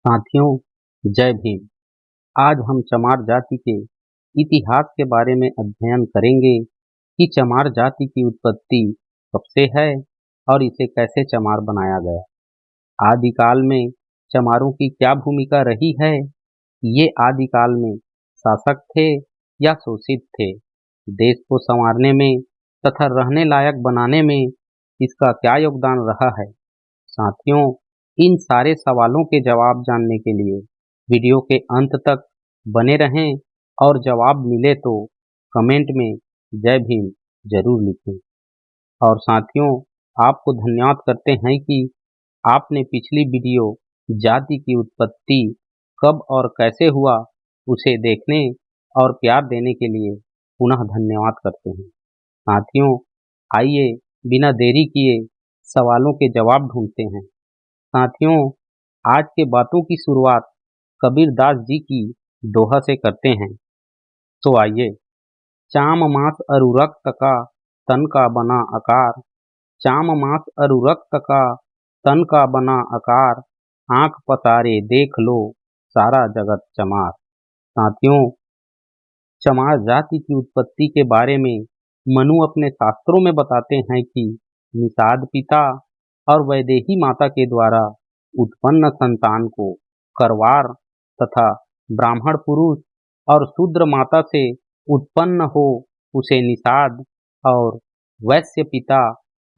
साथियों, जय भीम। आज हम चमार जाति के इतिहास के बारे में अध्ययन करेंगे कि चमार जाति की उत्पत्ति कब से है और इसे कैसे चमार बनाया गया। आदिकाल में चमारों की क्या भूमिका रही है। ये आदिकाल में शासक थे या शोषित थे। देश को संवारने में तथा रहने लायक बनाने में इसका क्या योगदान रहा है। साथियों, इन सारे सवालों के जवाब जानने के लिए वीडियो के अंत तक बने रहें और जवाब मिले तो कमेंट में जय भीम जरूर लिखें। और साथियों, आपको धन्यवाद करते हैं कि आपने पिछली वीडियो जाति की उत्पत्ति कब और कैसे हुआ उसे देखने और प्यार देने के लिए पुनः धन्यवाद करते हैं। साथियों, आइए बिना देरी किए सवालों के जवाब ढूंढते हैं। साथियों, आज के बातों की शुरुआत कबीर दास जी की दोहा से करते हैं। तो आइए। चाम मास अरु रक्त का तन का बना आकार, चाम मास अरु रक्त का तन का बना आकार, आंख पसारे देख लो सारा जगत चमार। साथियों, चमार जाति की उत्पत्ति के बारे में मनु अपने शास्त्रों में बताते हैं कि निषाद पिता और वैदेही माता के द्वारा उत्पन्न संतान को करवार तथा ब्राह्मण पुरुष और शूद्र माता से उत्पन्न हो उसे निषाद, और वैश्य पिता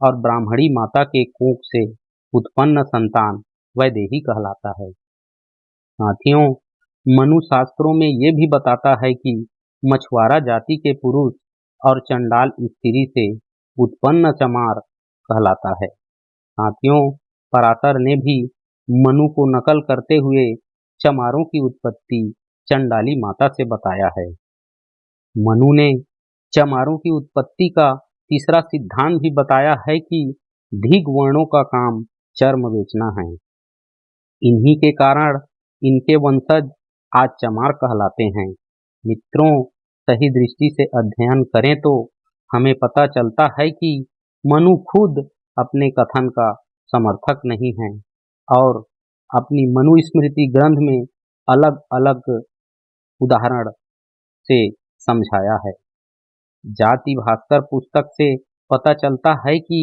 और ब्राह्मणी माता के कोख से उत्पन्न संतान वैदेही कहलाता है। साथियों, मनु शास्त्रों में ये भी बताता है कि मछुआरा जाति के पुरुष और चंडाल स्त्री से उत्पन्न चमार कहलाता है। साथियों, पराशर ने भी मनु को नकल करते हुए चमारों की उत्पत्ति चंडाली माता से बताया है। मनु ने चमारों की उत्पत्ति का तीसरा सिद्धांत भी बताया है कि धिक वर्णों का काम चर्म बेचना है। इन्हीं के कारण इनके वंशज आज चमार कहलाते हैं। मित्रों, सही दृष्टि से अध्ययन करें तो हमें पता चलता है कि मनु खुद अपने कथन का समर्थक नहीं है और अपनी मनुस्मृति ग्रंथ में अलग अलग उदाहरण से समझाया है। जाति भास्कर पुस्तक से पता चलता है कि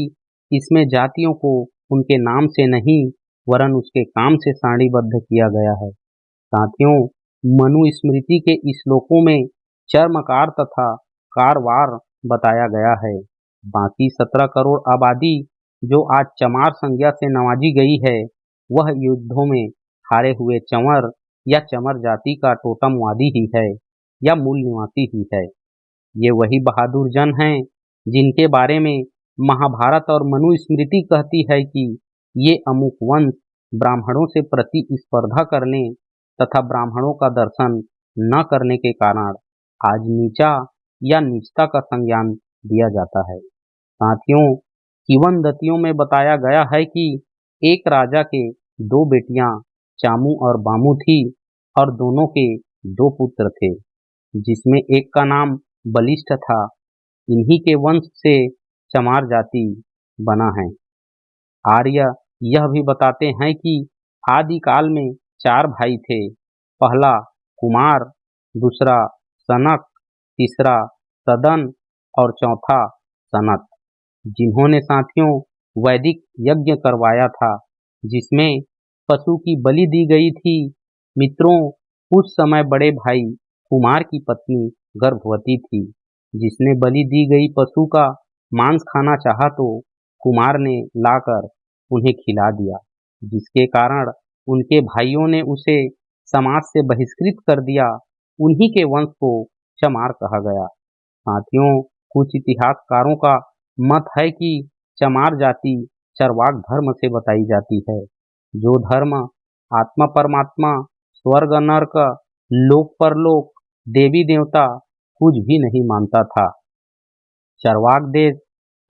इसमें जातियों को उनके नाम से नहीं वरन उसके काम से सारणीबद्ध किया गया है। साथियों, मनुस्मृति के इस श्लोकों में चर्मकार तथा कारवार बताया गया है। बाकी 17 करोड़ आबादी जो आज चमार संज्ञा से नवाजी गई है, वह युद्धों में हारे हुए चंवर या चमर जाति का टोटमवादी ही है या मूल निवासी ही है। ये वही बहादुर जन हैं जिनके बारे में महाभारत और मनुस्मृति कहती है कि ये अमुक वंश ब्राह्मणों से प्रतिस्पर्धा करने तथा ब्राह्मणों का दर्शन न करने के कारण आज नीचा या नीचता का संज्ञान दिया जाता है। साथियों, किंवदंतियों में बताया गया है कि एक राजा के 2 बेटियां चामू और बामू थी और दोनों के 2 पुत्र थे, जिसमें एक का नाम बलिष्ठ था। इन्हीं के वंश से चमार जाति बना है। आर्य यह भी बताते हैं कि आदिकाल में 4 भाई थे। पहला कुमार, दूसरा सनक, तीसरा सदन और चौथा सनत, जिन्होंने साथियों वैदिक यज्ञ करवाया था जिसमें पशु की बलि दी गई थी। मित्रों, उस समय बड़े भाई कुमार की पत्नी गर्भवती थी। जिसने बलि दी गई पशु का मांस खाना चाहा तो कुमार ने लाकर उन्हें खिला दिया, जिसके कारण उनके भाइयों ने उसे समाज से बहिष्कृत कर दिया। उन्हीं के वंश को चमार कहा गया। साथियों, कुछ इतिहासकारों का मत है कि चमार जाति चरवाक धर्म से बताई जाती है, जो धर्म आत्मा परमात्मा, स्वर्ग नरक, लोक परलोक, देवी देवता कुछ भी नहीं मानता था। चरवाक देश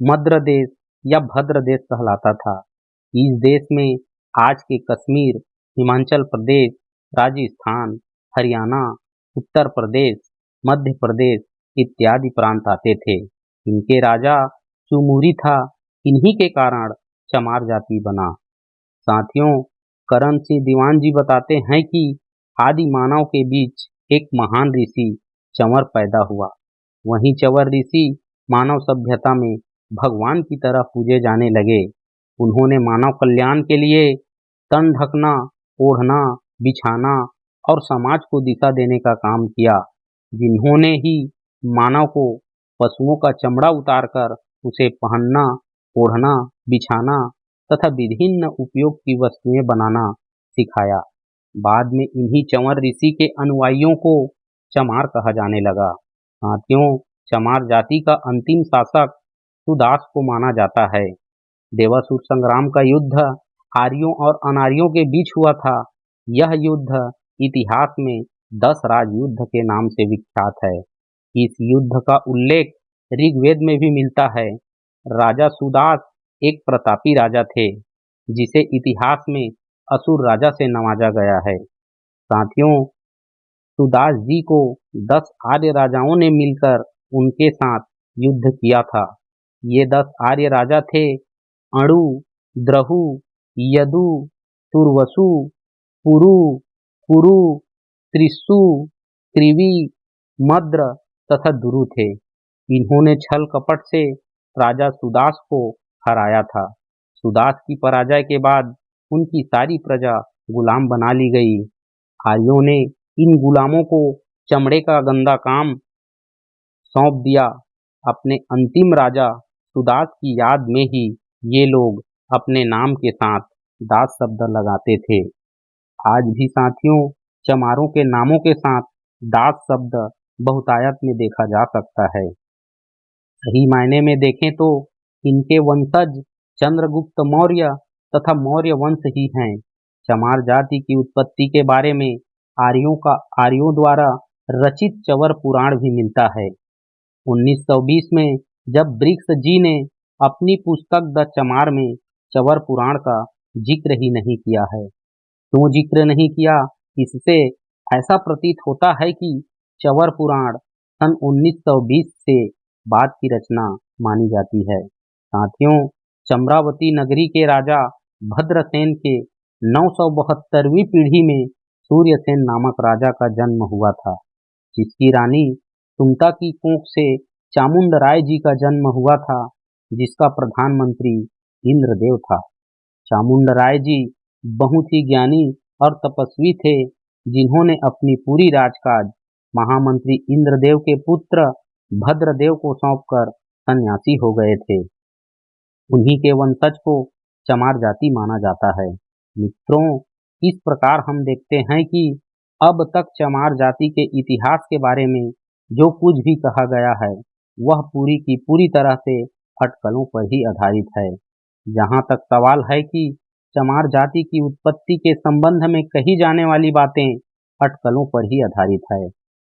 मद्र देश या भद्र देश कहलाता था। इस देश में आज के कश्मीर, हिमाचल प्रदेश, राजस्थान, हरियाणा, उत्तर प्रदेश, मध्य प्रदेश इत्यादि प्रांत आते थे। इनके राजा चुमुरी था। इन्हीं के कारण चमार जाति बना। साथियों, करण सिंह दीवान जी बताते हैं कि आदि मानव के बीच एक महान ऋषि चंवर पैदा हुआ। वहीं चंवर ऋषि मानव सभ्यता में भगवान की तरह पूजे जाने लगे। उन्होंने मानव कल्याण के लिए तन ढकना, ओढ़ना, बिछाना और समाज को दिशा देने का काम किया। जिन्होंने ही मानव को पशुओं का चमड़ा उतारकर उसे पहनना, ओढ़ना, बिछाना तथा विभिन्न उपयोग की वस्तुएं बनाना सिखाया। बाद में इन्हीं चंवर ऋषि के अनुयायियों को चमार कहा जाने लगा। साथियों, चमार जाति का अंतिम शासक सुदास को माना जाता है। देवासुर संग्राम का युद्ध आर्यों और अनार्यों के बीच हुआ था। यह युद्ध इतिहास में 10 राज युद्ध के नाम से विख्यात है। इस युद्ध का उल्लेख ऋग्वेद में भी मिलता है। राजा सुदास एक प्रतापी राजा थे, जिसे इतिहास में असुर राजा से नवाजा गया है। साथियों, सुदास जी को 10 आर्य राजाओं ने मिलकर उनके साथ युद्ध किया था। ये 10 आर्य राजा थे अणु, द्रहु, यदु, तुर्वसु, पुरु, कुरु, त्रिशु, त्रिवी, मद्र तथा दुरु थे। इन्होंने छल कपट से राजा सुदास को हराया था। सुदास की पराजय के बाद उनकी सारी प्रजा गुलाम बना ली गई। आर्यों ने इन गुलामों को चमड़े का गंदा काम सौंप दिया। अपने अंतिम राजा सुदास की याद में ही ये लोग अपने नाम के साथ दास शब्द लगाते थे। आज भी साथियों, चमारों के नामों के साथ दास शब्द बहुतायत में देखा जा सकता है। सही मायने में देखें तो इनके वंशज चंद्रगुप्त मौर्य तथा मौर्य वंश ही हैं। चमार जाति की उत्पत्ति के बारे में आर्यों द्वारा रचित चंवर पुराण भी मिलता है। 1920 में जब ब्रिक्स जी ने अपनी पुस्तक द चमार में चंवर पुराण का जिक्र ही नहीं किया है। क्यों जिक्र नहीं किया? इससे ऐसा प्रतीत होता है कि चंवर पुराण सन 1920 से बाद की रचना मानी जाती है। साथियों, चम्रावती नगरी के राजा भद्रसेन के 972वीं पीढ़ी में सूर्यसेन नामक राजा का जन्म हुआ था, जिसकी रानी सुमता की कोख से चामुंड राय जी का जन्म हुआ था, जिसका प्रधानमंत्री इंद्रदेव था। चामुंड राय जी बहुत ही ज्ञानी और तपस्वी थे, जिन्होंने अपनी पूरी राजकाज महामंत्री इंद्रदेव के पुत्र भद्रदेव को सौंपकर सन्यासी हो गए थे। उन्हीं के वंशज को चमार जाति माना जाता है। मित्रों, इस प्रकार हम देखते हैं कि अब तक चमार जाति के इतिहास के बारे में जो कुछ भी कहा गया है, वह पूरी की पूरी तरह से अटकलों पर ही आधारित है। जहाँ तक सवाल है कि चमार जाति की उत्पत्ति के संबंध में कही जाने वाली बातें अटकलों पर ही आधारित है।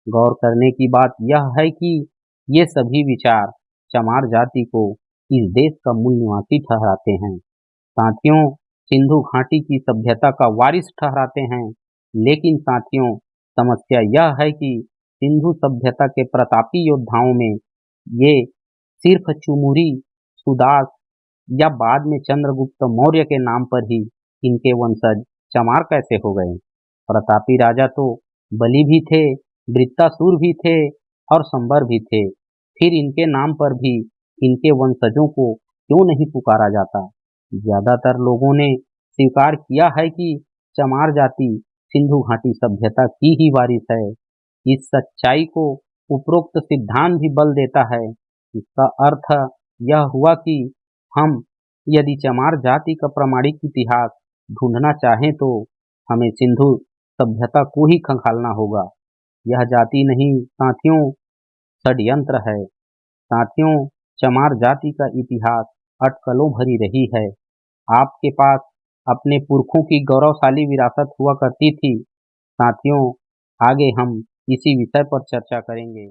गौर करने की बात यह है कि ये सभी विचार चमार जाति को इस देश का मूल निवासी ठहराते हैं। साथियों, सिंधु घाटी की सभ्यता का वारिस ठहराते हैं। लेकिन साथियों, समस्या यह है कि सिंधु सभ्यता के प्रतापी योद्धाओं में ये सिर्फ चुमुरी, सुदास या बाद में चंद्रगुप्त मौर्य के नाम पर ही इनके वंशज चमार कैसे हो गए? प्रतापी राजा तो बलि भी थे, वृत्तासुर भी थे और संबर भी थे। फिर इनके नाम पर भी इनके वंशजों को क्यों नहीं पुकारा जाता? ज्यादातर लोगों ने स्वीकार किया है कि चमार जाति सिंधु घाटी सभ्यता की ही वारिस है। इस सच्चाई को उपरोक्त सिद्धांत भी बल देता है। इसका अर्थ यह हुआ कि हम यदि चमार जाति का प्रमाणिक इतिहास ढूंढना चाहें तो हमें सिंधु सभ्यता को ही खंगालना होगा। यह जाति नहीं साथियों, षड्यंत्र है। साथियों, चमार जाति का इतिहास अटकलों भरी रही है। आपके पास अपने पुरखों की गौरवशाली विरासत हुआ करती थी। साथियों, आगे हम इसी विषय पर चर्चा करेंगे।